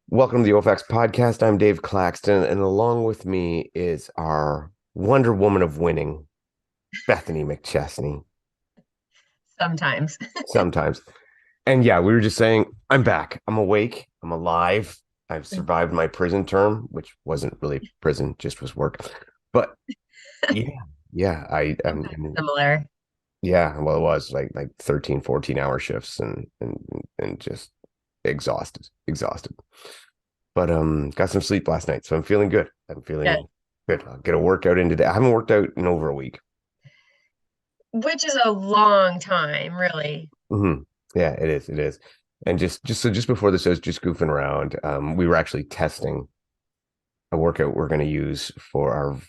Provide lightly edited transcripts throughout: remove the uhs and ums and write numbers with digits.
Welcome to the OFX podcast. I'm Dave Claxton, and along with me is our Wonder Woman of winning, Bethany McChesney, Sometimes. sometimes. And yeah, we were just saying, I'm back. I'm awake. I'm alive. I've survived my prison term, which wasn't really prison, just was work. But yeah, yeah, Similar. yeah, well, it was like 13, 14 hour shifts and just exhausted. But got some sleep last night, so I'm feeling good. I'm Yeah. feeling good. I'll get a workout in today. I haven't worked out in over a week. Which is a long time, really. Hmm. Yeah, it is. It is. And just before this, I was just goofing around. We were actually testing a workout we're going to use for our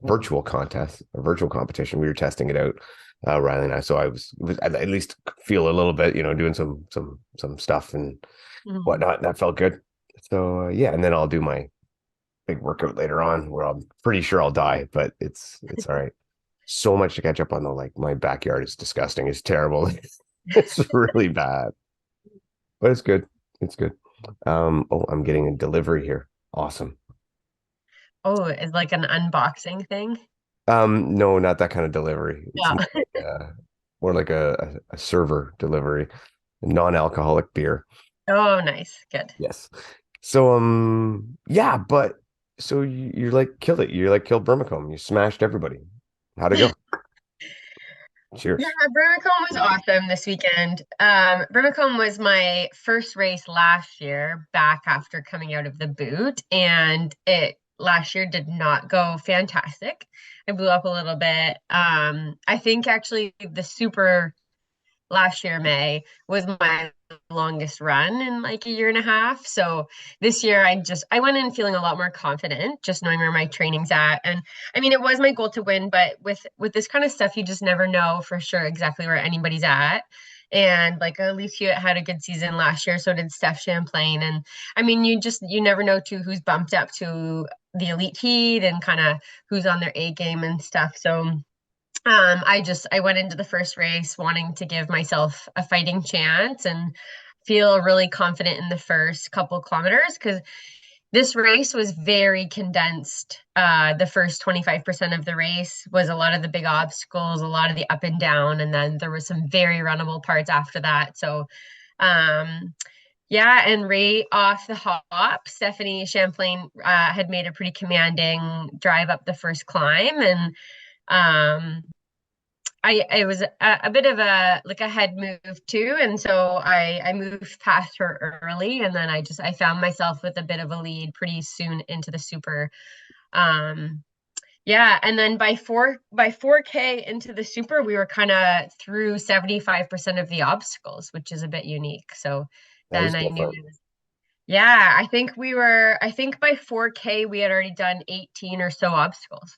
virtual contest, a virtual competition. We were testing it out, Riley and I. So I at least feel a little bit, doing some stuff and Mhm. whatnot. And that felt good. So yeah, and then I'll do my big workout later on where I'm pretty sure I'll die, but it's all right. So much to catch up on though. Like my backyard is disgusting. It's terrible. It's really bad, but it's good. It's good. Oh, I'm getting a delivery here. Awesome. Oh, it's like an unboxing thing. No, not that kind of delivery. It's Yeah. more like a server delivery, non-alcoholic beer. Oh, nice. Good. Yes. So yeah, but so you're like killed it. You're like killed Burmacombe. You smashed everybody. How'd it go? Yeah, Cheers. Brimacombe was awesome this weekend. Brimacombe was my first race last year back after coming out of the boot, and it last year did not go fantastic. I blew up a little bit. I think actually the super last year, May, was my longest run in like a year and a half. So this year I went in feeling a lot more confident, just knowing where my training's at. And I mean it was my goal to win, but with this kind of stuff, you just never know for sure exactly where anybody's at. And like Alicia had a good season last year, so did Steph Champlain. And I mean, you never know too who's bumped up to the elite heat and kind of who's on their A game and stuff. So I went into the first race wanting to give myself a fighting chance and feel really confident in the first couple kilometers because this race was very condensed. The first 25% of the race was a lot of the big obstacles, a lot of the up and down, and then there was some very runnable parts after that. So, yeah, and right off the hop, Stephanie Champlain had made a pretty commanding drive up the first climb, and um, I was a bit of a like a head move too, and so I moved past her early, and then I found myself with a bit of a lead pretty soon into the super. Um, yeah, and then by 4K into the super, we were kind of through 75% of the obstacles, which is a bit unique. So That is then I knew different. it was, yeah, I think by 4K we had already done 18 or so obstacles.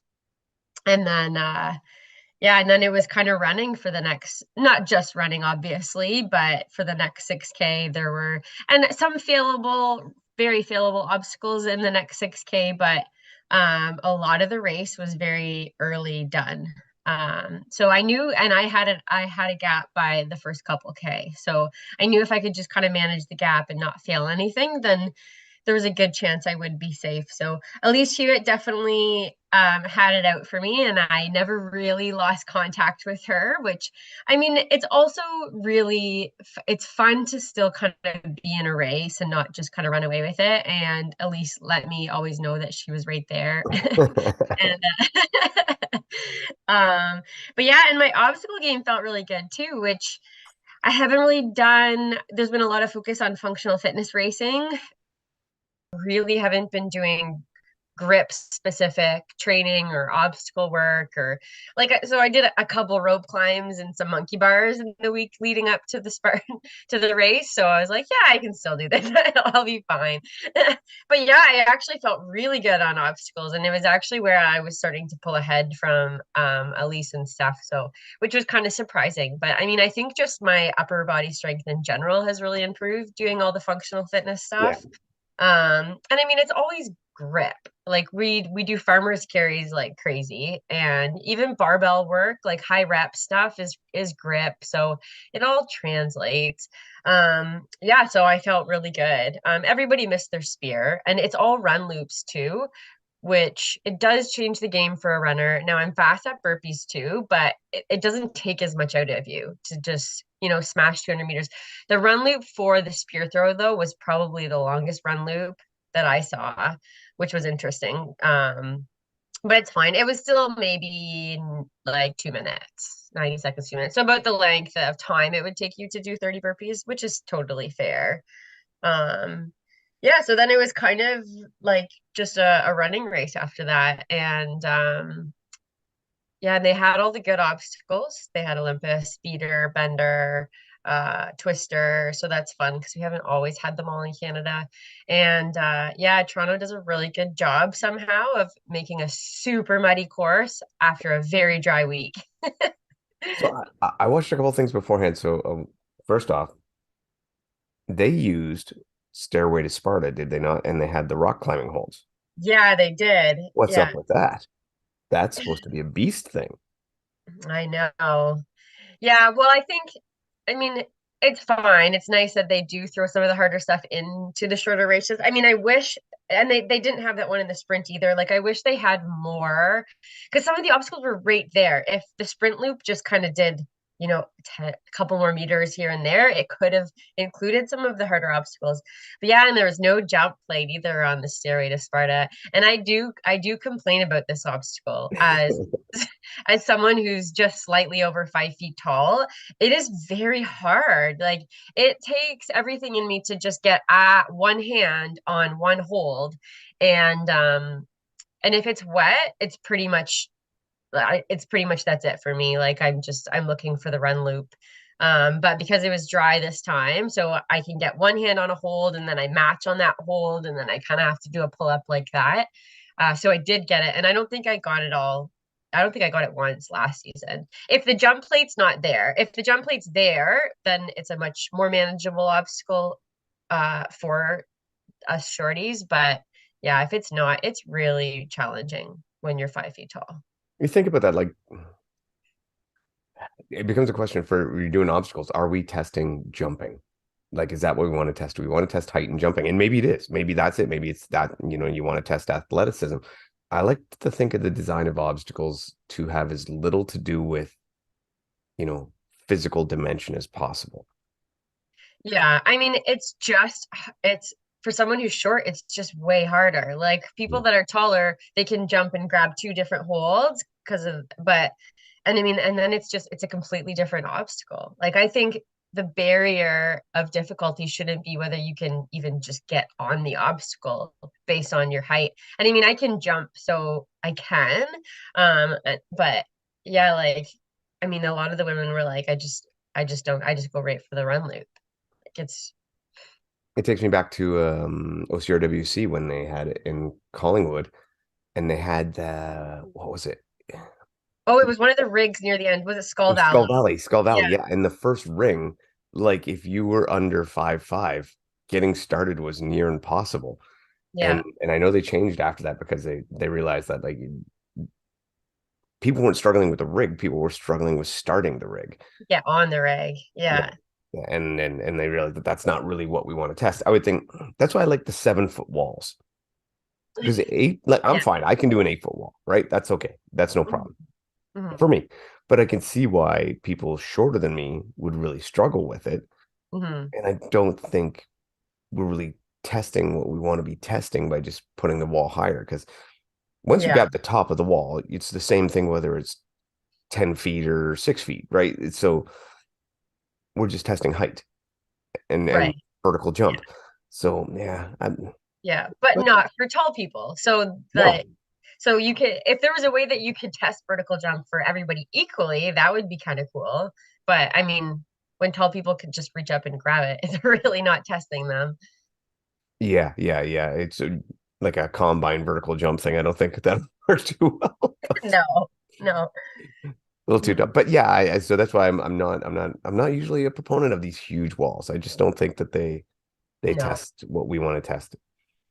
And then yeah, and then it was kind of running for the next, not just running, obviously, but for the next 6K, there were, and some failable, very failable obstacles in the next 6K, but a lot of the race was very early done. So I knew, and I had a gap by the first couple K. So I knew if I could just kind of manage the gap and not fail anything, then there was a good chance I would be safe. So Elise Hewitt definitely had it out for me, and I never really lost contact with her. Which, I mean, it's also really it's fun to still kind of be in a race and not just kind of run away with it. And Elise let me always know that she was right there. And but yeah, and my obstacle game felt really good too, which I haven't really done. There's been a lot of focus on functional fitness racing, really haven't been doing grip specific training or obstacle work or like so I did a couple rope climbs and some monkey bars in the week leading up to the Spartan to the race, so I was like, yeah, I can still do this. I'll be fine. But yeah, I actually felt really good on obstacles, and it was actually where I was starting to pull ahead from Elise and stuff, so which was kind of surprising. But I mean, I think just my upper body strength in general has really improved doing all the functional fitness Yeah. stuff. And I mean, it's always grip. Like we do farmers carries like crazy, and even barbell work, like high rep stuff is grip. So it all translates. Yeah, so I felt really good. Everybody missed their spear, and it's all run loops too, which it does change the game for a runner. Now I'm fast at burpees too, but it doesn't take as much out of you to just, smash 200 meters. The run loop for the spear throw, though, was probably the longest run loop that I saw, which was interesting. But it's fine. It was still maybe like 2 minutes, 90 seconds, 2 minutes. So about the length of time it would take you to do 30 burpees, which is totally fair. Um, yeah, so then it was kind of like just a running race after that. And yeah, they had all the good obstacles. They had Olympus, speeder, bender, twister. So that's fun because we haven't always had them all in Canada. And yeah, Toronto does a really good job somehow of making a super muddy course after a very dry week. So I watched a couple things beforehand. So first off, they used Stairway to Sparta, did they not? And they had the rock climbing holds. Yeah, they did. What's Yeah, up with that? That's supposed to be a beast thing. I know. Yeah, well, I mean, it's fine. It's nice that they do throw some of the harder stuff into the shorter races. I mean, I wish, and they didn't have that one in the sprint either. Like, I wish they had more, because some of the obstacles were right there. If the sprint loop just kind of did, a couple more meters here and there, it could have included some of the harder obstacles. But yeah, and there was no jump plate either on the Stairway to Sparta. And I do complain about this obstacle as someone who's just slightly over 5 feet tall. It is very hard. Like it takes everything in me to just get one hand on one hold. And if it's wet, it's pretty much that's it for me. Like I'm looking for the run loop. But because it was dry this time, so I can get one hand on a hold and then I match on that hold and then I kind of have to do a pull up like that. So I did get it, and I don't think I got it all. I don't think I got it once last season. If the jump plate's not there, if the jump plate's there, then it's a much more manageable obstacle for us shorties. But yeah, if it's not, it's really challenging when you're 5 feet tall. You think about that, like it becomes a question for you're doing obstacles. Are we testing jumping? Like, is that what we want to test? Do we want to test height and jumping? And maybe it is. Maybe that's it. Maybe it's that, you want to test athleticism. I like to think of the design of obstacles to have as little to do with, you know, physical dimension as possible. Yeah, I mean, it's for someone who's short, it's just way harder. Like people that are taller, they can jump and grab two different holds and I mean, and then it's a completely different obstacle. Like I think the barrier of difficulty shouldn't be whether you can even just get on the obstacle based on your height. And I mean, I can jump, so I can, but yeah, like I mean, a lot of the women were like, I just don't, I just go right for the run loop. It's It takes me back to OCRWC when they had it in Collingwood and they had what was it? Oh, it was one of the rigs near the end. Was it Skull Oh, Skull Valley? Valley, Skull Yeah, Valley. Yeah. And the first ring, like if you were under 5'5", getting started was near impossible. yeah, And I know they changed after that because they realized that like people weren't struggling with the rig, people were struggling with starting the rig. get on the rig. Yeah. Yeah, Yeah. And they realized that that's not really what we want to test. I would think that's why I like the 7 foot walls. Because eight, like I'm yeah. fine. I can do an 8 foot wall, right? That's okay. That's no Mhm, problem mhm, for me. But I can see why people shorter than me would really struggle with it. mhm. And I don't think we're really testing what we want to be testing by just putting the wall higher. Because once you Yeah, got the top of the wall, it's the same thing whether it's 10 feet or 6 feet, right? So we're just testing height and right. vertical Yeah, jump. So yeah, yeah, but but not for tall people. no, So you could, if there was a way that you could test vertical jump for everybody equally, that would be kind of cool. But I mean, when tall people could just reach up and grab it, it's really not testing them. yeah. It's like a combine vertical jump thing. I don't think that works too well. No, no. A little too Mhm. dumb. But yeah, so that's why I'm not usually a proponent of these huge walls. I just don't think that they No. test what we want to test.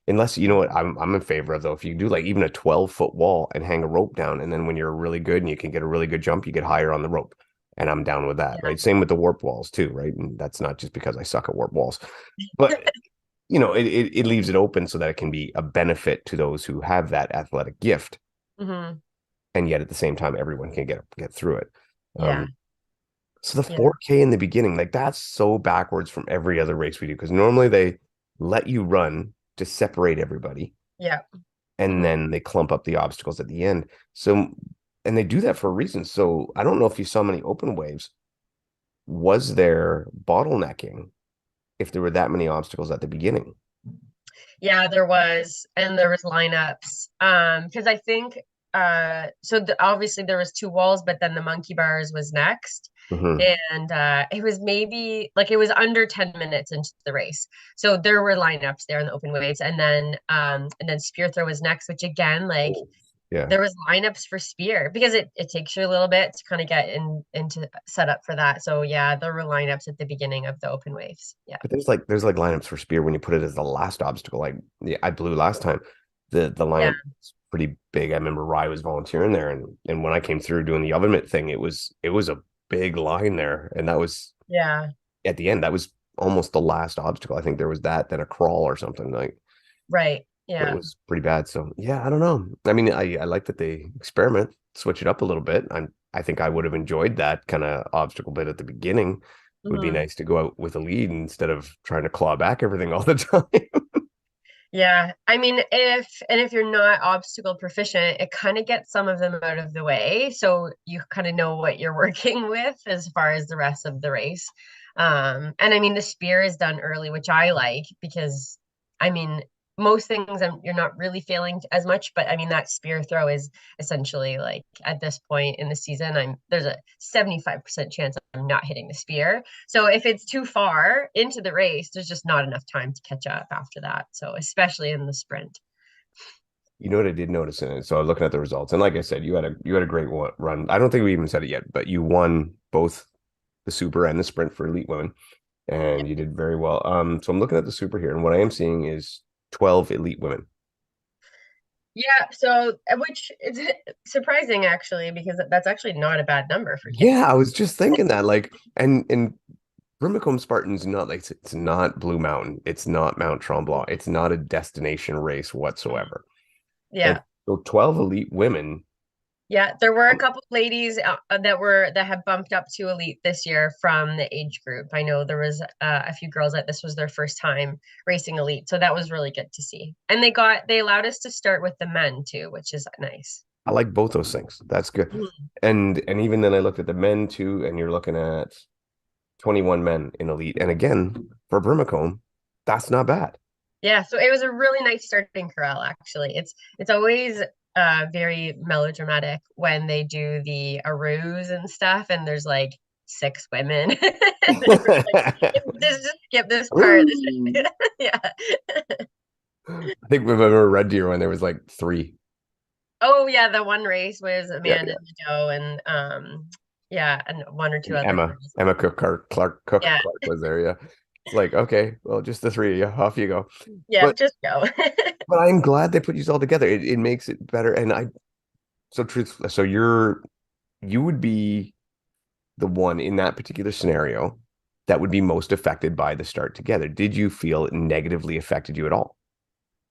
Unless you know what I'm in favor of though. If you do like even a 12-foot wall and hang a rope down, and then when you're really good and you can get a really good jump, you get higher on the rope. And I'm down with that, Yeah. right? Same with the warp walls too, right? And that's not just because I suck at warp walls, but it leaves it open so that it can be a benefit to those who have that athletic gift, Hmm. and yet at the same time, everyone can get through it. Yeah. So the Yeah. 4K in the beginning, like that's so backwards from every other race we do because normally they let you run to separate everybody Yeah. and Hmm. then they clump up the obstacles at the end. So, and they do that for a reason. So I don't know if you saw many open waves. Was there bottlenecking if there were that many obstacles at the beginning? Yeah, there was, and there was lineups. Because I think obviously there was two walls, but then the monkey bars was next. Hmm. And it was maybe like it was under 10 minutes into the race. So there were lineups there in the open waves. And then spear throw was next, which again, like Oh, yeah. there was lineups for spear because it takes you a little bit to kind of get into set up for that. So yeah, there were lineups at the beginning of the open waves. Yeah. But there's like lineups for spear when you put it as the last obstacle. Like yeah, I blew last time. The Yeah. lineup was pretty big. I remember Rye was volunteering there, and when I came through doing the oven mitt thing, it was a big line there, and that was Yeah. at the end. That was almost the last obstacle. I think there was that, then a crawl or something like. Right. But it Yeah. was pretty bad. So yeah, I don't know. I mean, I like that they experiment, switch it up a little bit. I think I would have enjoyed that kind of obstacle bit at the beginning. It would be Hmm. nice to go out with a lead instead of trying to claw back everything all the time. Yeah. I mean, if you're not obstacle proficient, it kind of gets some of them out of the way. So you kind of know what you're working with as far as the rest of the race. And I mean, the spear is done early, which I like because I mean, most things you're not really failing as much, but I mean, that spear throw is essentially like at this point in the season, there's a 75% chance I'm not hitting the spear. So if it's too far into the race, there's just not enough time to catch up after that. So especially in the sprint. You know what I did notice in it? So looking at the results, and like I said, you had a great run. I don't think we even said it yet, but you won both the super and the sprint for elite women, Yeah. and you did very well. So I'm looking at the super here, and what I am seeing is 12 elite women. Yeah, so which is surprising actually because that's actually not a bad number for Yeah, Canada. I was just thinking that, like, and Brimacombe Spartan's not like it's not Blue Mountain, it's not Mount Tremblant, it's not a destination race whatsoever. And Yeah. so 12 elite women. Yeah, there were a couple ladies that have bumped up to elite this year from the age group. I know there was a few girls that this was their first time racing elite, so that was really good to see. And they allowed us to start with the men too, which is nice. I like both those things. That's good. Mhm. And even then I looked at the men too, and you're looking at 21 men in elite. And again, for Brimacombe, that's not bad. Yeah, so it was a really nice starting corral actually. It's always very melodramatic when they do the aroos and stuff and there's like six women. And everyone's like, just skip this part. Woo! Yeah. I think we've ever Red Deer when there was like three. Oh yeah, the one race was Yeah, Amanda yeah. Nadeau and yeah, and one or two And other girls. Emma Cook Yeah. Clark was there. Yeah. It's like, okay, well, just the three of you. Off you go. Yeah, But just go. I'm glad they put you all together. It makes it better. And so truthfully, so you would be the one in that particular scenario that would be most affected by the start together. Did you feel it negatively affected you at all?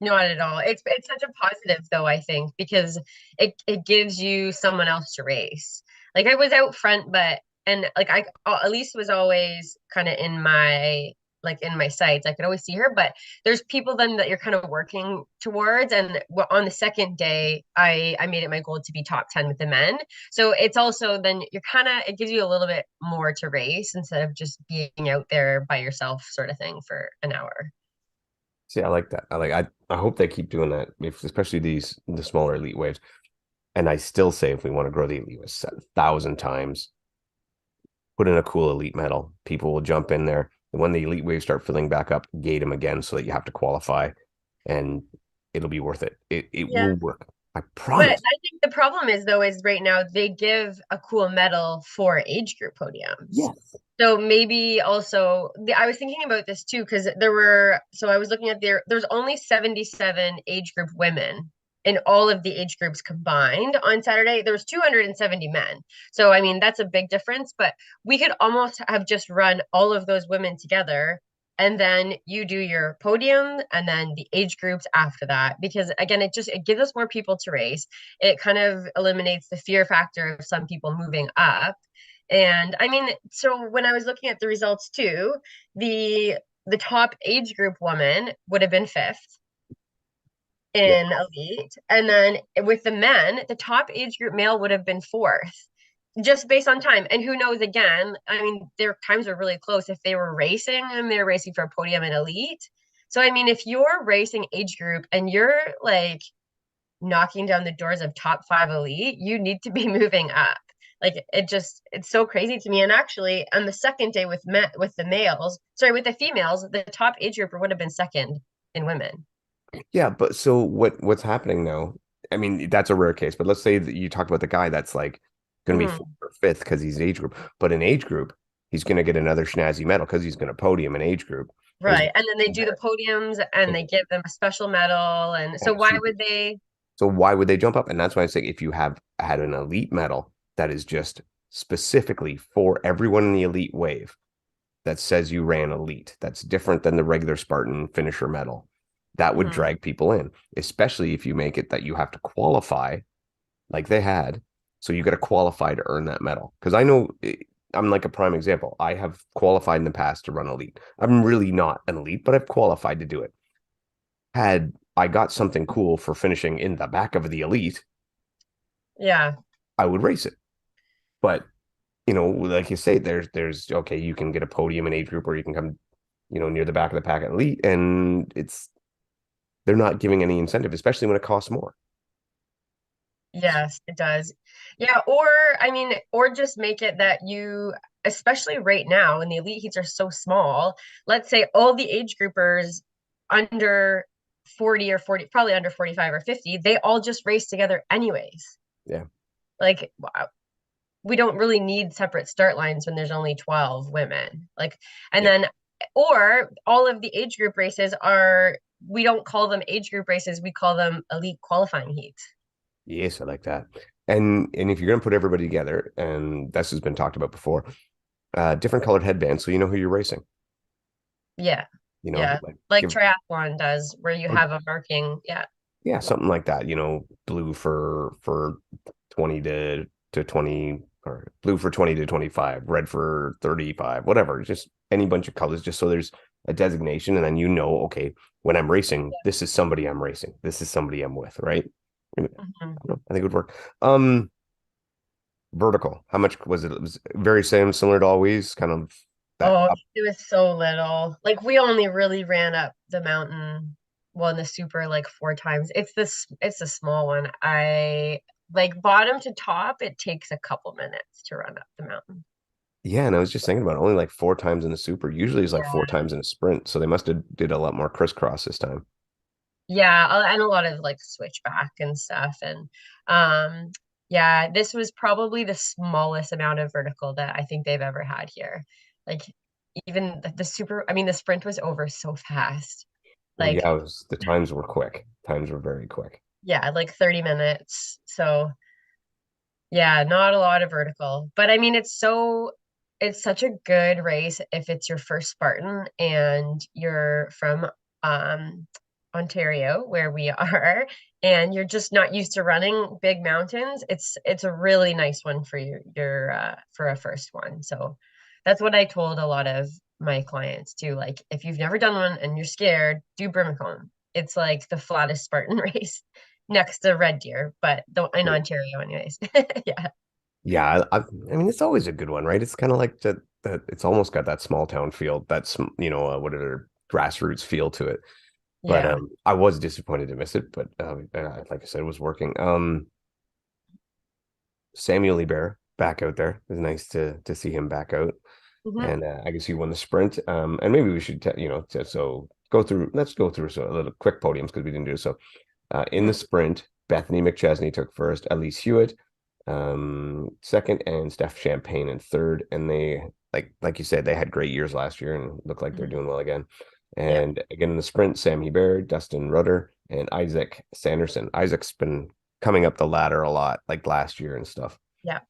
Not at all. It's such a positive though, I think, because it gives you someone else to race. Like I was out front, but and like Elise was always kind of in my sights. I could always see her, but there's people then that you're kind of working towards. And on the second day, I made it my goal to be top 10 with the men. So it's also then you're kind of it gives you a little bit more to race instead of just being out there by yourself, sort of thing, for an hour. See, I like that. I hope they keep doing that, if especially the smaller elite waves. And I still say if we want to grow the elite waves 1,000 times, put in a cool elite medal. People will jump in there. And when the elite waves start filling back up, gate them again so that you have to qualify and it'll be worth it. It Yeah. will work. I But promise. I think the problem is though is right now they give a cool medal for age group podiums. Yes. So maybe also I was thinking about this too because so I was looking at there's only 77 age group women in all of the age groups combined on Saturday. There was 270 men. So I mean that's a big difference, but we could almost have just run all of those women together and then you do your podium and then the age groups after that because again it gives us more people to race. It kind of eliminates the fear factor of some people moving up and I mean, so when I was looking at the results too, the the top age group woman would have been fifth Yeah. in elite, and then with the men, the top age group male would have been fourth, just based on time. And who knows? Again, I mean, their times are really close. If they were racing and they're racing for a podium in elite, so I mean, if you're racing age group and you're like knocking down the doors of top five elite, you need to be moving up. Like it's so crazy to me. And actually, on the second day with the males, sorry, with the females, the top age group would have been second in women. Yeah, but so what's happening now? I mean, that's a rare case, but let's say that you talked about the guy that's like going to be fourth Mhm. or fifth because he's age group, but in age group, he's going to get another snazzy medal because he's going to podium in age group, and he's Right. And then they going do the there podiums and and, they give them a special medal. And so and a why super. would they? So why would they jump up? And that's why I say if you have had an elite medal that is just specifically for everyone in the elite wave that says you ran elite, that's different than the regular Spartan finisher medal. That would Mhm. drag people in, especially if you make it that you have to qualify like they had. So you got to qualify to earn that medal. Because I know I'm like a prime example. I have qualified in the past to run elite. I'm really not an elite, but I've qualified to do it. Had I got something cool for finishing in the back of the elite, Yeah. I would race it. But like you say, there's okay, you can get a podium in age group, or you can come, near the back of the pack at elite, and they're not giving any incentive, especially when it costs more. Yes, it does. Yeah, or I mean, or just make it that especially right now when the elite heats are so small, let's say all the age groupers under 40 or 40, probably under 45 or 50, they all just race together anyways. Yeah, Like we don't really need separate start lines when there's only 12 women. Like, and yeah, then, or all of the age group races we don't call them age group races, we call them elite qualifying heats. yes, I like that. And if you're gonna put everybody together, and this has been talked about before, different colored headbands, so you know who you're racing. Yeah. Yeah. Like Like give triathlon does, where you like have a marking. Yeah. yeah, something like that. Blue for 20 to 20, or blue for 20 to 25, red for 35, whatever. Just any bunch of colors, just so there's a designation, and then okay, when I'm racing, this is somebody I'm racing. This is somebody I'm with, right? I Mhm. don't know, I think it would work. Vertical. How much was it? It was very similar to always, kind of that Oh, up. it was so little. Like we only really ran up the mountain, well, in the super like four times. It's the small one. I like bottom to top, it takes a couple minutes to run up the mountain. Yeah, and I was just thinking about it, only like four times in a super. Usually it's like four Yeah. times in a sprint. So they must have did a lot more crisscross this time. Yeah, and a lot of like switchback and stuff. And um yeah, this was probably the smallest amount of vertical that I think they've ever had here. Like even the super, I mean, the sprint was over so fast. Well, Like, yeah, the times were quick. Times were very quick. yeah, like 30 minutes. So yeah, not a lot of vertical. But I mean, it's such a good race if it's your first Spartan and you're from um Ontario, where we are, and you're just not used to running big mountains. It's a really nice one for for a first one. So that's what I told a lot of my clients too. Like if you've never done one and you're scared, do Brimacombe. It's like the flattest Spartan race next to Red Deer, but in Yeah, Ontario, anyways. Yeah. yeah. I mean, it's always a good one, right? It's kind of like that. It's almost got that small town feel. That's whatever grassroots feel to it. But Yeah. I was disappointed to miss it. But like I said, it was working. Samuel Libert back out there. It was nice to see him back out. Hmm. And I guess he won the sprint. And maybe we should, so go through. Let's go through a little quick podiums because we didn't do so. In the Hmm. sprint, Bethany McChesney took first, Elise Hewitt second, and Steph Champagne in third. And they like you said, they had great years last year and look like they're Mhm. doing well again. Yep. And again in the sprint, Sam Hebert, Dustin Rudder, and Isaac Sanderson. Isaac's been coming up the ladder a lot, like last year and stuff. Yep.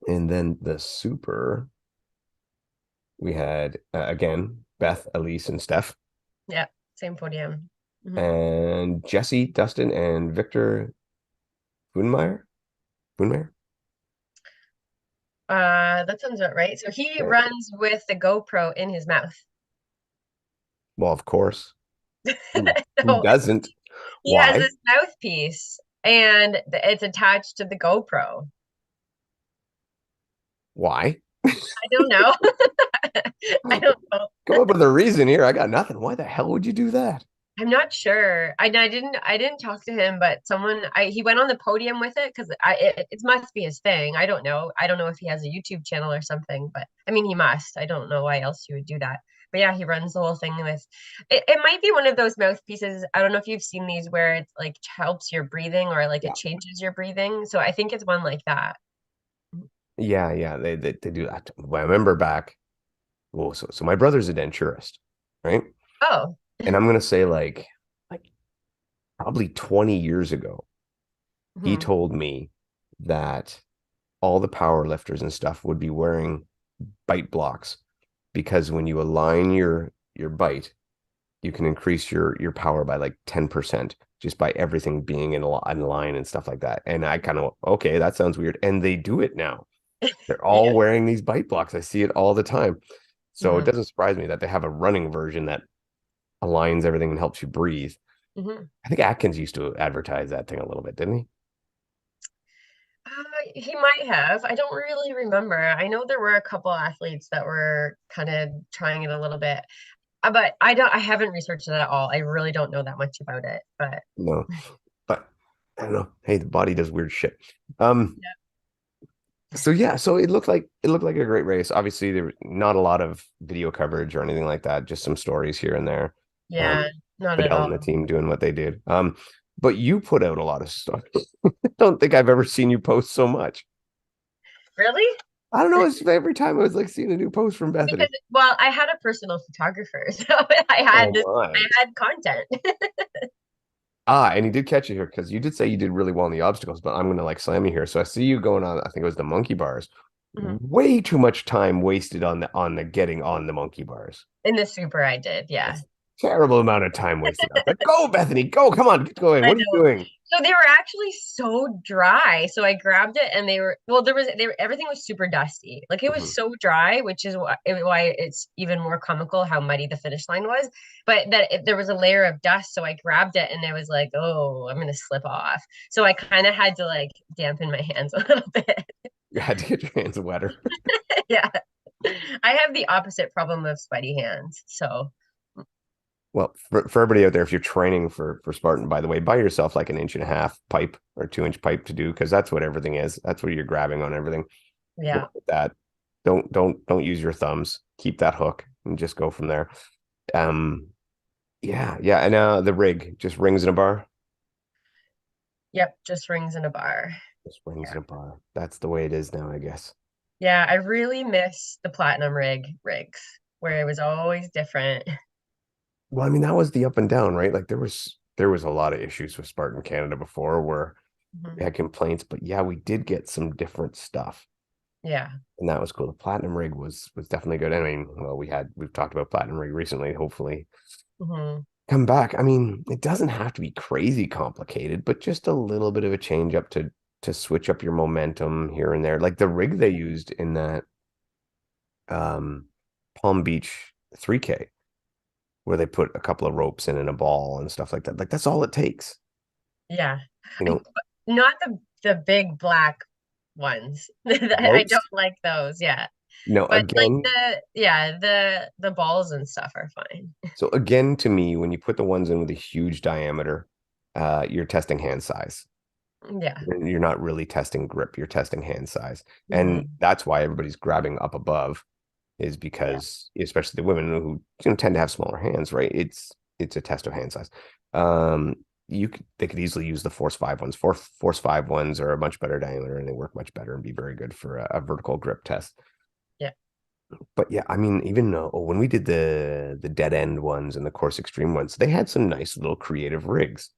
And then the super, we had again Beth, Elise, and Steph, Yep. Same podium. Mhm. and Jesse, Dustin, and Victor Bunmeyer. Bunmeyer. That sounds about right. So he Yeah. runs with the GoPro in his mouth. Well, of course. Who So doesn't? he has Why? this mouthpiece and it's attached to the GoPro. Why? I don't know. I don't know. Come up with a reason here. I got nothing. Why the hell would you do that? I'm not sure. I didn't talk to him, but he went on the podium with it because it must be his thing. I don't know. I don't know if he has a YouTube channel or something, but I mean he must. I don't know why else you would do that. But yeah, he runs the whole thing with it might be one of those mouthpieces. I don't know if you've seen these where it like helps your breathing or like it Yeah. changes your breathing. So I think it's one like that. Yeah, yeah, they do that. Well, I remember back. Well, so my brother's a denturist, right? Oh. And I'm gonna say like probably 20 years ago, he Mhm. told me that all the power lifters and stuff would be wearing bite blocks because when you align your bite, you can increase your power by like 10% just by everything being in line and stuff like that. And I kind of, okay, that sounds weird. And they do it now. They're all Yeah. wearing these bite blocks. I see it all the time. So it Mhm. doesn't surprise me that they have a running version that aligns everything and helps you breathe. Mhm. I think Atkins used to advertise that thing a little bit, didn't he? He might have. I don't really remember. I know there were a couple athletes that were kind of trying it a little bit, but I haven't researched it at all. I really don't know that much about it, but No, but I don't know. Hey, the body does weird shit. Um, so yeah, so it looked like a great race. Obviously, there was not a lot of video coverage or anything like that, just some stories here and there. yeah, Um, not at Fidel and the all. team doing what they did. But you put out a lot of stuff. I don't think I've ever seen you post so much. Really? I don't know. It's every time I was like seeing a new post from Because, Bethany. well, I had a personal photographer, so Oh my. I had content. Ah, and he did catch you here because you did say you did really well in the obstacles, but I'm gonna like slam you here. So I see you going on, I think it was the monkey bars. Mhm. Way too much time wasted on the getting on the monkey bars. In the super, I did, yeah. That's a terrible amount of time wasted. I was like, go, Bethany, go, come on, get going. I What are you know. doing? So they were actually so dry. So I grabbed it and everything was super dusty. Like it was Mhm. so dry, which is why it's even more comical how muddy the finish line was. But there was a layer of dust, so I grabbed it and I was like, "Oh, I'm gonna slip off." So I kind of had to like dampen my hands a little bit. You had to get your hands wetter. Yeah. I have the opposite problem of sweaty hands. So, Well, for everybody out there, if you're training for Spartan, by the way, buy yourself like an inch and a half pipe or 2 inch pipe to do because that's what everything is. That's what you're grabbing on everything. yeah. Work with that. Don't use your thumbs. Keep that hook and just go from there. Um, yeah, yeah. And the rig, just rings in a bar. Yep, just rings in a bar. Just rings in a bar. That's the way it is now, I guess. Yeah, I really miss the platinum rigs where it was always different. Well, I mean, that was the up and down, right? Like there was a lot of issues with Spartan Canada before where we Mhm. had complaints, but yeah, we did get some different stuff. Yeah. And that was cool. The platinum rig was definitely good. I mean, well, we've talked about platinum rig recently. Hopefully, Hmm. come back. I mean, it doesn't have to be crazy complicated, but just a little bit of a change up to switch up your momentum here and there. Like the rig they used in that um Palm Beach 3K, where they put a couple of ropes in and a ball and stuff like that. Like that's all it takes, Yeah. you I, know. not the big black ones. I don't Ropes. like those. Yeah. No, But like again, the balls and stuff are fine. so again, to me, when you put the ones in with a huge diameter, you're testing hand size. Yeah. You're not really testing grip, you're testing hand size. And Hmm. that's why everybody's grabbing up above is Yeah. because especially the women who tend to have smaller hands, right? It's a test of hand size. Um, they could easily use the Force 5 ones. Force 5 ones are a much better diameter and they work much better and be very good for a vertical grip test. Yeah. But yeah, I mean, even when we did the dead end ones and the course extreme ones, they had some nice little creative rigs.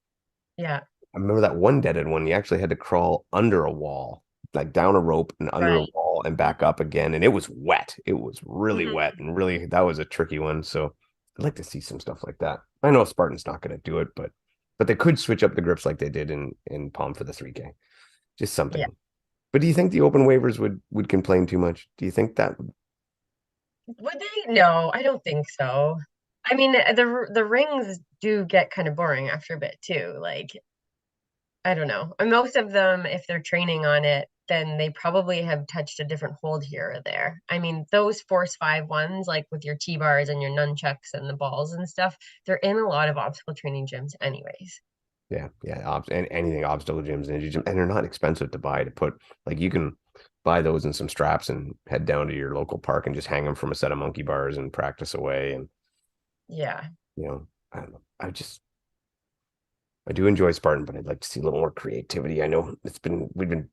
Yeah, I remember that one dead end one, you actually had to crawl under a wall, like down a rope and under a right. wall and back up again. And it was wet. It was really wet. Mhm. And really, that was a tricky one. So I'd like to see some stuff like that. I know Spartan's not going to do it, but they could switch up the grips like they did in Palm for the 3K. Just Yeah. something. But do you think the open waivers would complain too much? Do you think that? Would they? No, I don't think so. I mean, the rings do get kind of boring after a bit too. Like, I don't know. And most of them, if they're training on it, then they probably have touched a different hold here or there. I mean, those Force 5 ones, like with your T-bars and your nunchucks and the balls and stuff, they're in a lot of obstacle training gyms anyways. Yeah, yeah, and anything obstacle gyms, ninja gym, and they're not expensive to buy. To put like you can buy those in some straps and head down to your local park and just hang them from a set of monkey bars and practice away. And Yeah. I don't know. I do enjoy Spartan, but I'd like to see a little more creativity. I know we've been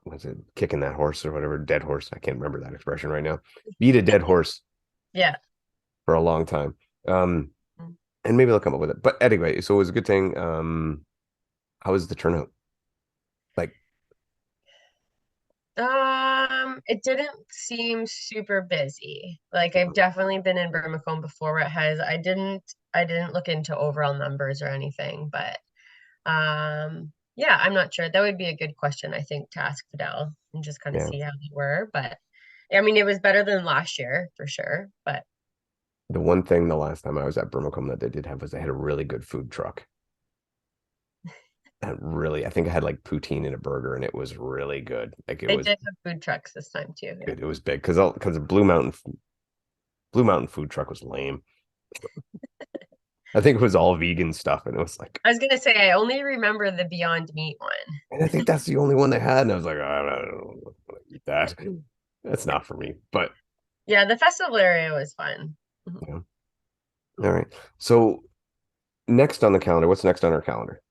what's it kicking that horse or whatever, dead horse. I can't remember that expression right now. Beat a dead horse Yeah. for a long time. Um, and maybe they'll come up with it. But anyway, so it was a good thing. How was the turnout? Like, It didn't seem super busy. Like I've definitely been in Burmacombe before where it has. I didn't look into overall numbers or anything, but yeah, I'm not sure. That would be a good question, I think, to ask Fidel and just kind of yeah, see how they were. But I mean, it was better than last year for sure. But the one thing the last time I was at Birmingham that they did have was they had a really good food truck. And really, I think I had like poutine and a burger, and it was really good. Like it they was did have food trucks this time too. Yeah. good. It was big because the Blue Mountain food truck was lame. I think it was all vegan stuff, and it was like, I was gonna say I only remember the Beyond Meat one. and I think that's the only one they had, and I was like, I don't want to eat that. That's not for me. But Yeah, the festival area was fun. Mhm. you know, all right. So next on the calendar, what's next on our calendar?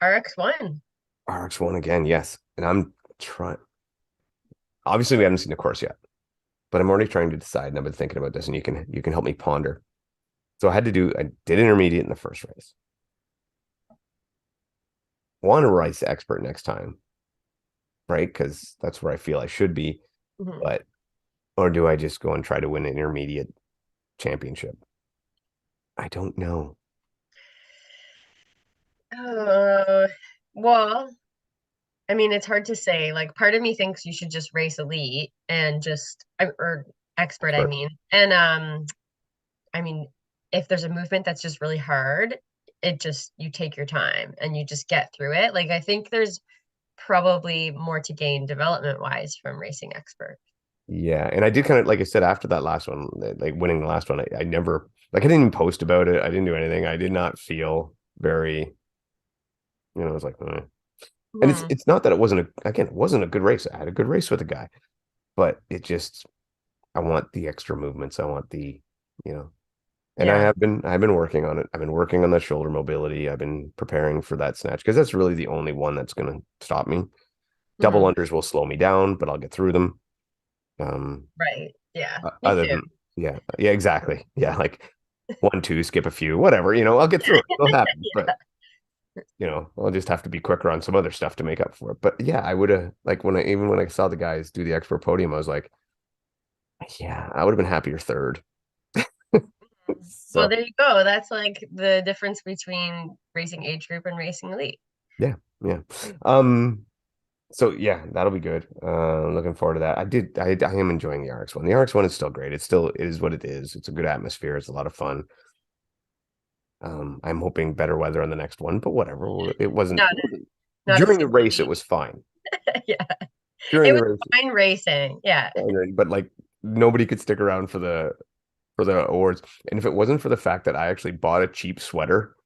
RX1. RX1 again, yes. And I'm trying. Obviously, we haven't seen the course yet, but I'm already trying to decide, and I've been thinking about this, and you can help me ponder. So I did intermediate in the first race. Want to race expert next time, right? Because that's where I feel I should be. Mhm. But or do I just go and try to win an intermediate championship? I don't know. Uh, well, I mean, it's hard to say. Like, part of me thinks you should just race elite and or expert, I Expert. mean. And I mean, if there's a movement that's just really hard, you take your time and you just get through it. Like, I think there's probably more to gain development wise from racing expert. Yeah, and I did kind of like I said after that last one, like winning the last one. I never like I didn't even post about it. I didn't do anything. I did not feel very, I was like, eh. And it's Hmm. it's not that it wasn't a good race. I had a good race with the guy, but it just I want the extra movements. I want you know, and Yeah. I've been working on it. I've been working on the shoulder mobility. I've been preparing for that snatch because that's really the only one that's going to stop me. Double Hmm. unders will slow me down, but I'll get through them. Um, Right. Yeah. Me other too. than yeah, exactly. Yeah, like 1, 2, skip a few, whatever. I'll get through it. It'll happen. But I'll just have to be quicker on some other stuff to make up for it. But yeah, I would have like when I saw the guys do the expert podium, I was like, yeah, I would have been happier third. Well, So there you go. That's like the difference between racing age group and racing elite. yeah, yeah. So yeah, that'll be good. Looking forward to that. I am enjoying the RX one. The RX one is still great. It is what it is. It's a good atmosphere. It's a lot of fun. I'm hoping better weather on the next one, but whatever. Not It wasn't not a during the super race, it elite. was fine. Yeah. During It the was race, fine racing. Yeah. but like nobody could stick around for the awards. And if it wasn't for the fact that I actually bought a cheap sweater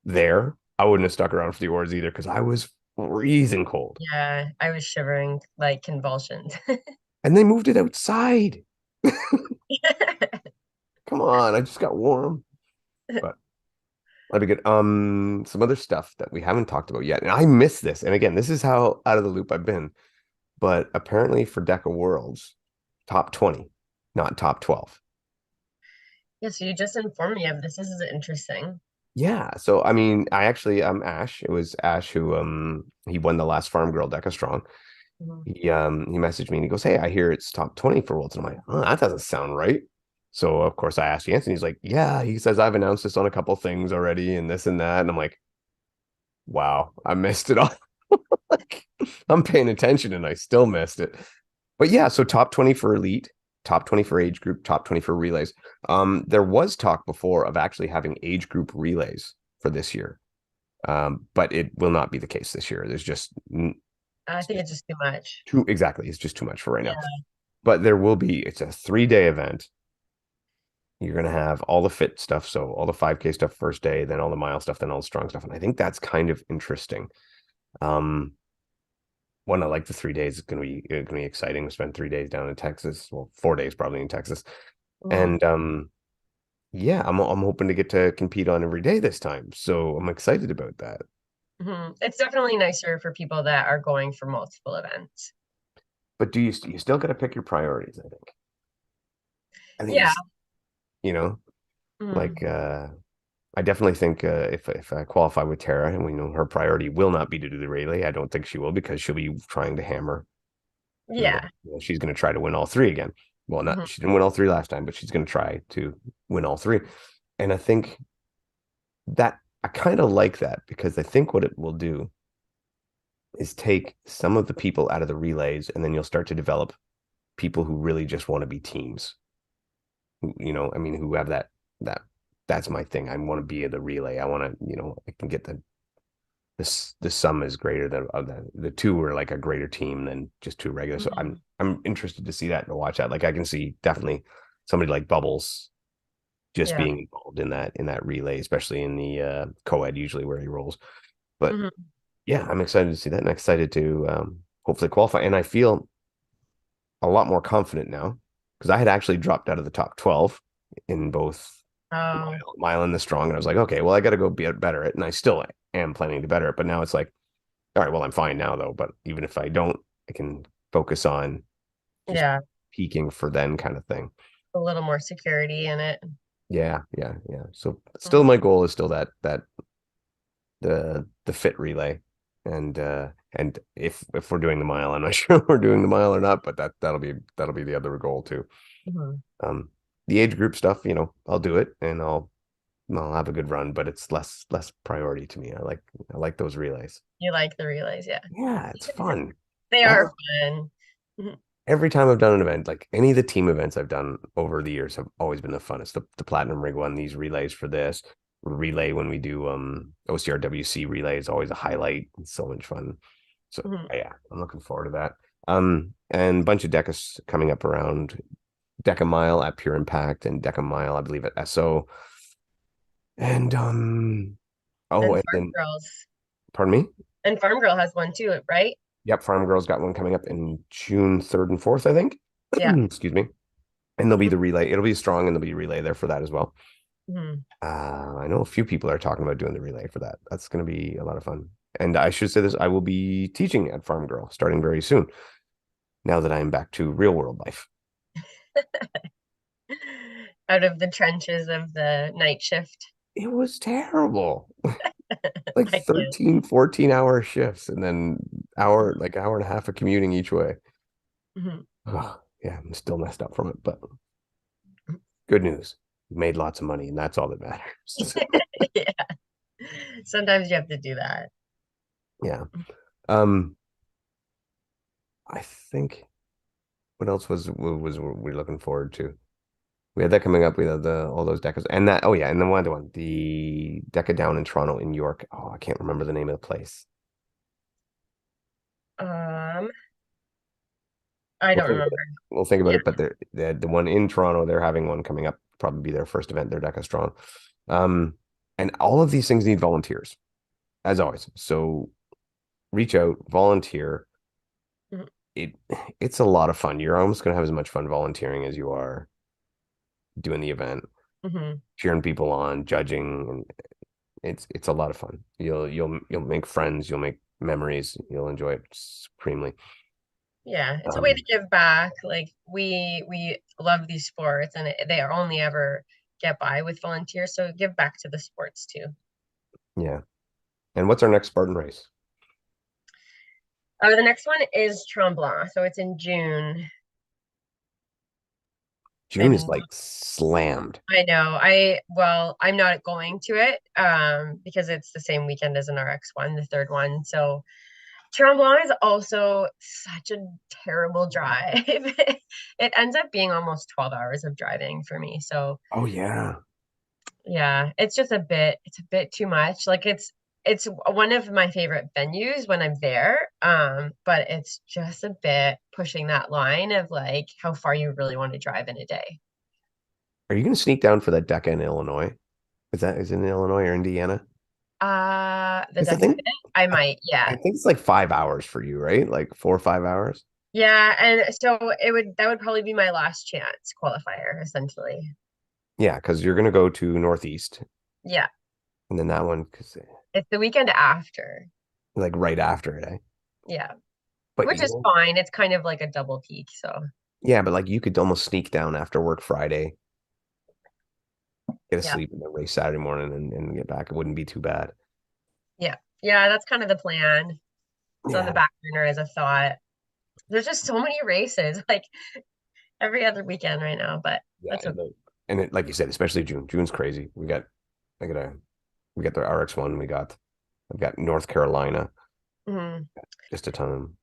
there, I wouldn't have stuck around for the awards either because I was freezing cold. Yeah. I was shivering like convulsions. And they moved it outside. Come on, I just got warm. But that'd be good. Some other stuff that we haven't talked about yet, and I missed this. And again, this is how out of the loop I've been. But apparently for Deca Worlds, top 20. not top 12. Yeah, so you just informed me of this. This is interesting. Yeah. So I mean, I actually Ash. It was Ash who he won the last Farm Girl Deca Strong. Mhm. He messaged me and he goes, "Hey, I hear it's top 20 for Worlds." And I'm like, "Oh, that doesn't sound right." So of course I asked Jansen. He's like, "Yeah." He says, "I've announced this on a couple things already and this and that." And I'm like, "Wow, I missed it all." Like, I'm paying attention and I still missed it. But yeah, so top 20 for elite, top 20 for age group, top 20 for relays. There was talk before of actually having age group relays for this year. But it will not be the case this year. There's just I it's think just it's just too much. too exactly. It's just too much for right now. Yeah. But there will be. It's a 3 day event. You're gonna have all the fit stuff, so all the 5K stuff first day, then all the mile stuff, then all the strong stuff, and I think that's kind of interesting. Um, One, I like the 3 days. It's gonna be exciting. We spend 3 days down in Texas. Well, 4 days probably in Texas, Mhm. and yeah, I'm hoping to get to compete on every day this time. So I'm excited about that. It's definitely nicer for people that are going for multiple events. But you still got to pick your priorities? I think Yeah. you know Mhm. like I definitely think if I qualify with Tara and we know her priority will not be to do the relay, I don't think she will because she'll be trying to hammer. Yeah. She's going to try to win all three again. Well, not Mhm. she didn't win all three last time, but she's going to try to win all three. And I think that I kind of like that because I think what it will do is take some of the people out of the relays, and then you'll start to develop people who really just want to be teams. I mean, who have that that's my thing. I want to be the relay. I want to, I can get the sum is greater than of the two are like a greater team than just two regular. So I'm Mhm. I'm interested to see that and to watch that. Like I can see definitely somebody like Bubbles just Yeah. being involved in that relay, especially in the co-ed usually where he rolls. But Mhm. yeah, I'm excited to see that and excited to hopefully qualify. And I feel a lot more confident now because I had actually dropped out of the top 12 in both Oh, mile and the strong. And I was like, okay, well, I got to go be better at it. And I still am planning to better it. But now it's like, all right, well, I'm fine now though. But even if I don't, I can focus on just yeah. peaking for then kind of thing. A little more security in it. Yeah, yeah, yeah. So still Mhm. my goal is still that the fit relay. And if we're doing the mile, I'm not sure we're doing the mile or not, but that'll be the other goal too. Mhm. Um the age group stuff, I'll do it and I'll have a good run, but it's less priority to me. I like those relays. You like the relays, yeah. Yeah, it's fun. They are Every, fun. Mhm. every time I've done an event, like any of the team events I've done over the years have always been the funnest. The Platinum Rig one, these relays for this relay when we do OCRWC relay is always a highlight. It's so much fun. So Mhm. yeah, I'm looking forward to that. And a bunch of decas coming up around Deca Mile at Pure Impact and Deca Mile, I believe at SO. And oh, And and Farm then Girls. pardon me. And Farm Girl has one too, right? Yep, Farm Girls got one coming up in June 3rd and 4th, I think. Yeah. Excuse me. And there'll be the relay. It'll be strong and there'll be relay there for that as well. Mhm. I know a few people are talking about doing the relay for that. That's going to be a lot of fun. And I should say this, I will be teaching at Farm Girl starting very soon, now that I'm back to real world life. Out of the trenches of the night shift. It was terrible. Like I can. 13, 14 hour shifts and then hour and a half of commuting each way. Mhm. Oh, yeah, I'm still messed up from it, but good news. Made lots of money and that's all that matters. Yeah. Sometimes you have to do that. Yeah. Um, I think what else was we looking forward to? We had that coming up. We had all those decas and that. Oh yeah, and then one other one, the deca down in Toronto in York. Oh, I can't remember the name of the place. Um, I We'll don't think about it. remember. We'll think about Yeah. it. But the one in Toronto, they're having one coming up. Probably be their first event. They're deca strong. Um, and all of these things need volunteers, as always. So reach out, volunteer. Mhm. It it's a lot of fun. You're almost gonna have as much fun volunteering as you are doing the event, Mhm. cheering people on, judging, and it's a lot of fun. You'll make friends, you'll make memories, you'll enjoy it supremely. Yeah, it's a way to Um, give back. Like we love these sports, and they are only ever get by with volunteers. So give back to the sports too. yeah. And what's our next Spartan race? The next one is Tremblant, so it's in June. June is And like slammed. I know I'm not going to it because it's the same weekend as an RX one, the third one. So Tremblant is also such a terrible drive. It ends up being almost 12 hours of driving for me. So Oh yeah. yeah, it's a bit too much. Like it's one of my favorite venues when I'm there. But it's just a bit pushing that line of like how far you really want to drive in a day. Are you going to sneak down for that DECA in Illinois? Is it in Illinois or Indiana? The Because I DECA think bit, I I, might, I yeah. think it's like 5 hours for you, right? Like 4 or 5 hours. Yeah, and so that would probably be my last chance qualifier, essentially. Yeah, because you're going to go to Northeast, Yeah, and then that one, because it's the weekend after. like right after it, eh? Yeah, But which you is know, fine. It's kind of like a double peak, so yeah, but like you could almost sneak down after work Friday, get a yeah. sleep, and then race Saturday morning and get back. It wouldn't be too bad. Yeah. Yeah, that's kind of the plan. It's on the Yeah, back burner as a thought. There's just so many races, like every other weekend right now, but yeah, that's okay. and it, like you said, especially June. June's crazy. I got a, we got the RX1. I've got North Carolina, Mhm. just a ton of them.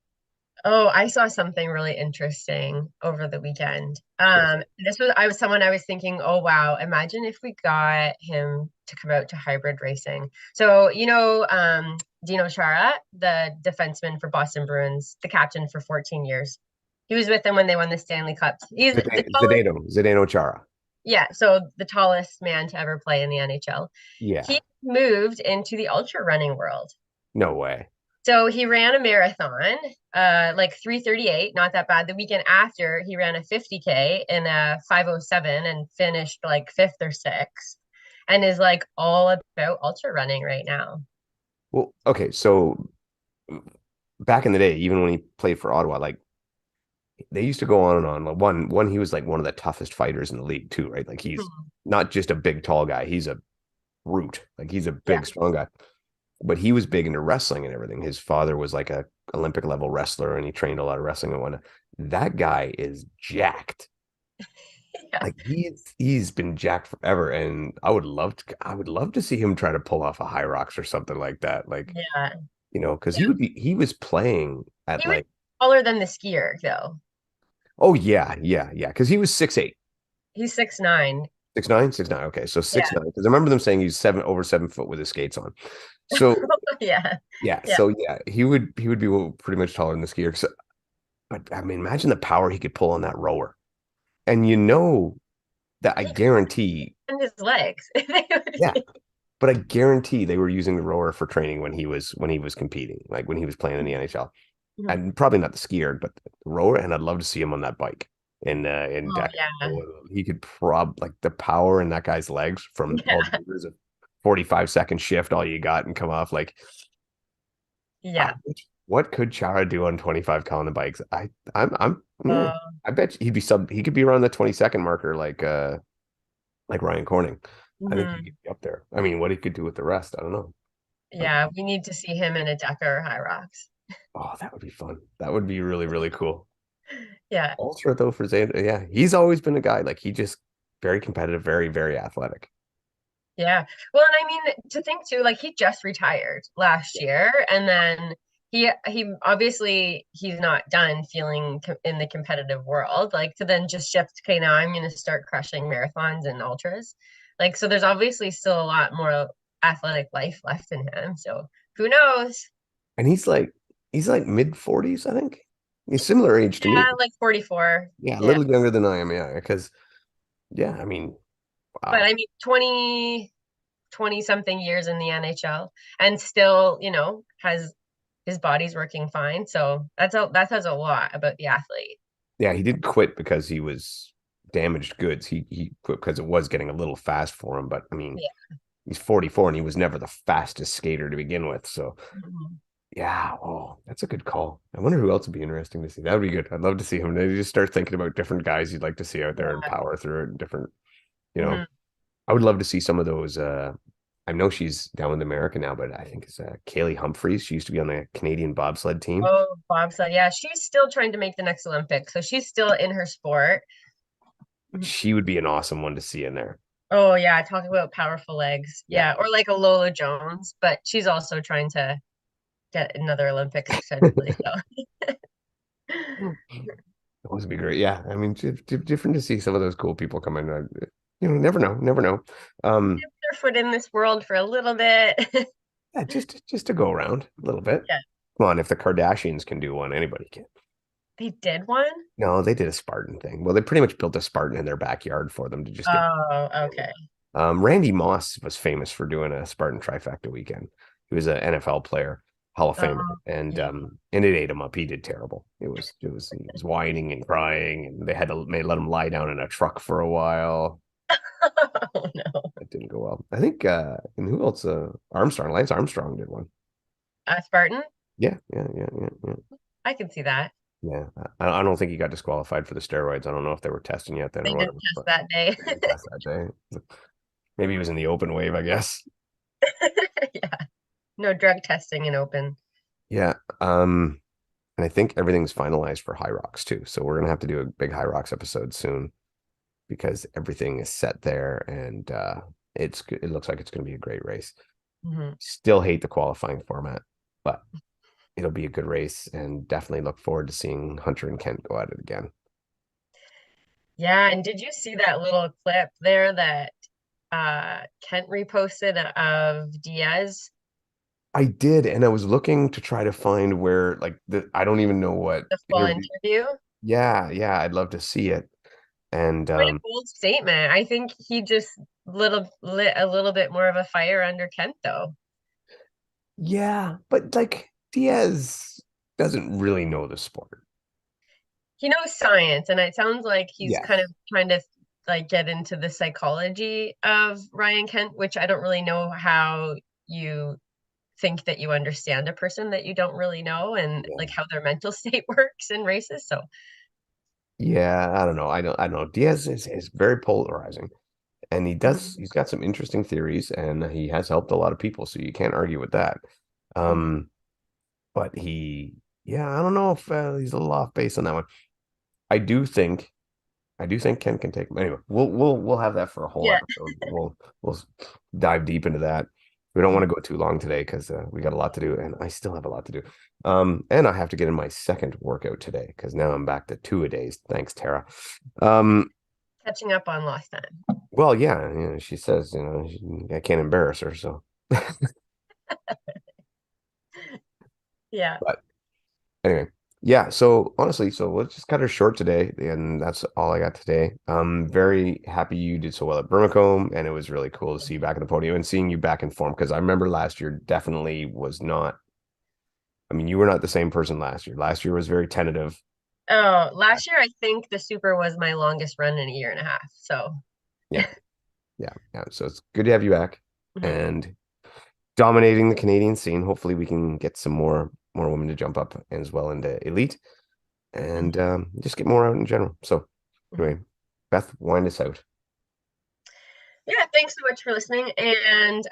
Oh, I saw something really interesting over the weekend. What's I was someone I was thinking, oh wow, imagine if we got him to come out to hybrid racing. So, Dino Chara, the defenseman for Boston Bruins, the captain for 14 years. He was with them when they won the Stanley Cup. He's the tallest, Zdeno Chara. yeah, so the tallest man to ever play in the NHL. He Yeah, moved into the ultra running world. no way. So he ran a marathon, like 3:38, not that bad. The weekend after, he ran a 50K in a 5:07 and finished like fifth or sixth, and is like all about ultra running right now. Well, okay, so back in the day, even when he played for Ottawa, like they used to go on and on. Like one, he was like one of the toughest fighters in the league too, right? Like he's Mhm. not just a big tall guy; he's a brute. Like he's a Yeah, big, strong guy. But he was big into wrestling and everything. His father was like a Olympic level wrestler, and he trained a lot of wrestling and whatnot. That guy is jacked. yeah, Like he's been jacked forever, and I would love to see him try to pull off a high rocks or something like that. Like yeah. because Yeah. he was playing at He was like, taller than the skier though. oh yeah, because he was 6'8". He's 6'9". 6'9", 6'9". Okay, so Yeah, 6'9". Because I remember them saying he's over 7 foot with his skates on. So yeah, yeah, yeah. he would be pretty much taller than the skier. So, but I mean, imagine the power he could pull on that rower. And that I He guarantee, and his legs. They would yeah, be- but I guarantee they were using the rower for training when he was competing, like when he was playing in the NHL. Mhm. And probably not the skier, but the rower. And I'd love to see him on that bike in Oh deck. yeah, He could like the power in that guy's legs from all the yeah, years of 45-second shift, all you got and come off like yeah. what could Chara do on 25 Colin bikes? I'm yeah, Oh, I bet he could be around the 20-second marker like Ryan Corning. I think he mhm. could be up there. I mean, what he could do with the rest, I don't know. But Yeah, we need to see him in a Deca or High Rocks. oh, that would be fun. That would be really, really cool. Yeah, Ultra though for Zeta, yeah, he's always been a guy like he just very competitive, very, very athletic. yeah. Well, and I mean, to think too, like he just retired last Yeah. year, and then he obviously he's not done feeling in the competitive world. Like to then just shift, okay, now I'm going to start crushing marathons and ultras. Like so, there's obviously still a lot more athletic life left in him. So who knows? And he's like mid 40s, I think. He's similar age to me. Yeah, like 44. Yeah, a Yeah, little younger than I am, yeah, because yeah, I mean, but wow. I mean, 20 something years in the NHL and still, has his body's working fine. So that says a lot about the athlete. Yeah, he did quit because he was damaged goods. He quit because it was getting a little fast for him. But I mean, Yeah. he's 44 and he was never the fastest skater to begin with. So Mhm. Yeah, oh, that's a good call. I wonder who else would be interesting to see. That would be good. I'd love to see him. Then you just start thinking about different guys you'd like to see out there and Yeah. power through it and different, you know. Hmm. I would love to see some of those. I know she's down in America now, but I think it's Kaylee Humphreys. She used to be on the Canadian bobsled team. Oh, bobsled. Yeah, she's still trying to make the next Olympics, so she's still in her sport. Mhm. She would be an awesome one to see in there. Oh yeah, talk about powerful legs. Yeah. Yeah, or like a Lola Jones, but she's also trying to get another Olympics essentially. So That would be great. Yeah. I mean, different to see some of those cool people come in. Never know, never know. Um, their foot in this world for a little bit. yeah, just to go around a little bit. Yeah, Come on, if the Kardashians can do one, anybody can. they did one. No, they did a Spartan thing. Well, they pretty much built a Spartan in their backyard for them to just get. Oh, okay. Randy Moss was famous for doing a Spartan trifecta weekend. He was an NFL player, Hall of Famer, Oh, yeah. and it ate him up. He did terrible. He was whining and crying, and they let him lie down in a truck for a while. Oh no. That didn't go well. I think and who else? Lance Armstrong did one. Spartan? Yeah. I can see that. Yeah, I don't think he got disqualified for the steroids. I don't know if they were testing yet then They or didn't whatever, test but that day. they didn't test that day. Maybe he was in the open wave, I guess. Yeah. No drug testing in open. Yeah. And I think everything's finalized for High Rocks too. So we're gonna have to do a big High Rocks episode soon because everything is set there and it looks like it's gonna be a great race. Hmm. Still hate the qualifying format, but it'll be a good race and definitely look forward to seeing Hunter and Kent go at it again. Yeah, and did you see that little clip there that Kent reposted of Diaz, I did, and I was looking to try to find where like I don't even know what the full interview. interview? Yeah, I'd love to see it. And Quite a bold statement. I think he just lit a little bit more of a fire under Kent though. yeah, but like Diaz doesn't really know the sport. He knows science, and it sounds like he's kind Yes. of trying to like get into the psychology of Ryan Kent, which I don't really know how you think that you understand a person that you don't really know and Yeah. like how their mental state works in races. So, Yeah, I don't know. I don't know. Diaz is very polarizing. And mhm, he's got some interesting theories and he has helped a lot of people, so you can't argue with that. mhm. Um, but yeah, I don't know if he's a little off base on that one. I do think I do think Ken can take him. Anyway, we'll have that for a whole Yeah. episode. We'll dive deep into that. We don't want Mhm. to go too long today because we got a lot to do, and I still have a lot to do. And I have to get in my second workout today because now I'm back to two a days. Thanks, Tara. Um, Catching up on lost time. well, yeah, she says, I can't embarrass her, so. Yeah. But anyway, yeah. So honestly, so let's just cut her short today, and that's all I got today. I'm very happy you did so well at Brimacombe, and it was really cool to see you back in the podium and seeing you back in form because I remember last year definitely was not. I mean, you were not the same person last year. Last year was very tentative. Oh, last year I think the Super was my longest run in a year and a half. So, Yeah, yeah. So it's good to have you back mhm, and dominating the Canadian scene. Hopefully, we can get some more women to jump up as well into elite and mhm, just get more out in general. So mhm. anyway, Beth, wind us out. Yeah, thanks so much for listening. And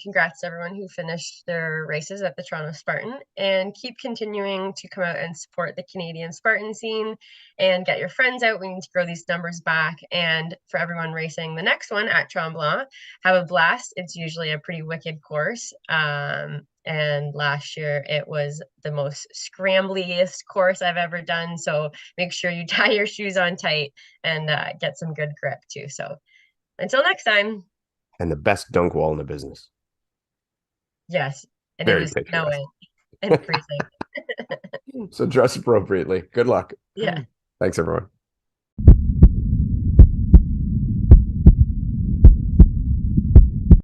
congrats to everyone who finished their races at the Toronto Spartan. And keep continuing to come out and support the Canadian Spartan scene and get your friends out. We need to grow these numbers back. And for everyone racing the next one at Tremblant, have a blast. It's usually a pretty wicked course. And last year it was the most scrambliest course I've ever done. So make sure you tie your shoes on tight and get some good grip too. So until next time, And the best dunk wall in the business. yes. And it Very was picturesque. snowing and freezing. So dress appropriately. Good luck. Yeah. Thanks, everyone.